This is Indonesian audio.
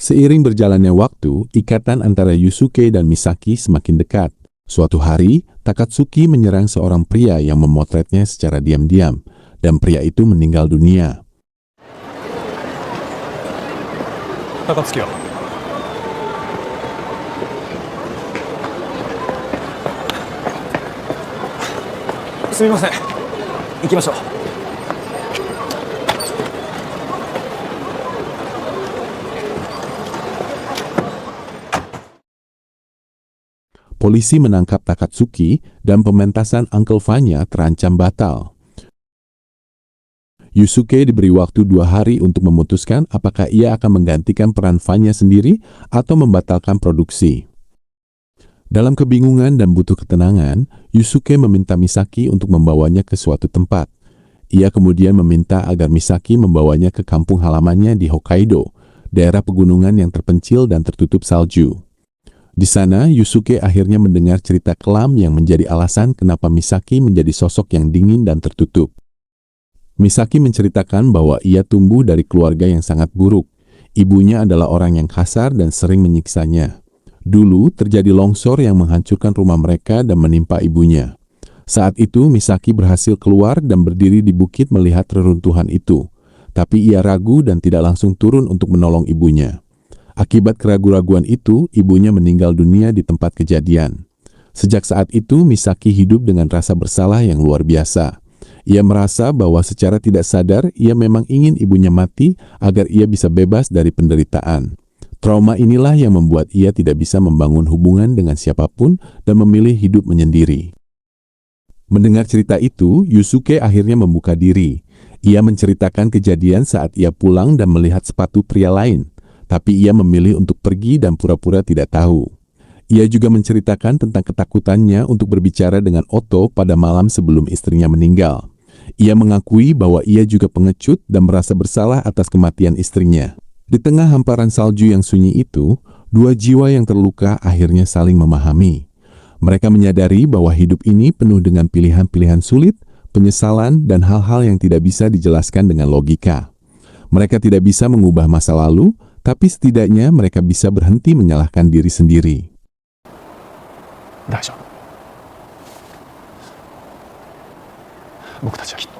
Seiring berjalannya waktu, ikatan antara Yusuke dan Misaki semakin dekat. Suatu hari, Takatsuki menyerang seorang pria yang memotretnya secara diam-diam, dan pria itu meninggal dunia. 高槻はすみません、行きましょう。 Polisi menangkap Takatsuki dan pementasan Uncle Vanya terancam batal. Yusuke diberi waktu 2 hari untuk memutuskan apakah ia akan menggantikan peran Vanya sendiri atau membatalkan produksi. Dalam kebingungan dan butuh ketenangan, Yusuke meminta Misaki untuk membawanya ke suatu tempat. Ia kemudian meminta agar Misaki membawanya ke kampung halamannya di Hokkaido, daerah pegunungan yang terpencil dan tertutup salju. Di sana, Yusuke akhirnya mendengar cerita kelam yang menjadi alasan kenapa Misaki menjadi sosok yang dingin dan tertutup. Misaki menceritakan bahwa ia tumbuh dari keluarga yang sangat buruk. Ibunya adalah orang yang kasar dan sering menyiksanya. Dulu terjadi longsor yang menghancurkan rumah mereka dan menimpa ibunya. Saat itu, Misaki berhasil keluar dan berdiri di bukit melihat reruntuhan itu. Tapi ia ragu dan tidak langsung turun untuk menolong ibunya. Akibat keraguan-raguan itu, ibunya meninggal dunia di tempat kejadian. Sejak saat itu, Misaki hidup dengan rasa bersalah yang luar biasa. Ia merasa bahwa secara tidak sadar, ia memang ingin ibunya mati agar ia bisa bebas dari penderitaan. Trauma inilah yang membuat ia tidak bisa membangun hubungan dengan siapapun dan memilih hidup menyendiri. Mendengar cerita itu, Yusuke akhirnya membuka diri. Ia menceritakan kejadian saat ia pulang dan melihat sepatu pria lain. Tapi ia memilih untuk pergi dan pura-pura tidak tahu. Ia juga menceritakan tentang ketakutannya untuk berbicara dengan Otto pada malam sebelum istrinya meninggal. Ia mengakui bahwa ia juga pengecut dan merasa bersalah atas kematian istrinya. Di tengah hamparan salju yang sunyi itu, 2 jiwa yang terluka akhirnya saling memahami. Mereka menyadari bahwa hidup ini penuh dengan pilihan-pilihan sulit, penyesalan, dan hal-hal yang tidak bisa dijelaskan dengan logika. Mereka tidak bisa mengubah masa lalu, tapi setidaknya mereka bisa berhenti menyalahkan diri sendiri. 大丈夫。僕たちはきっと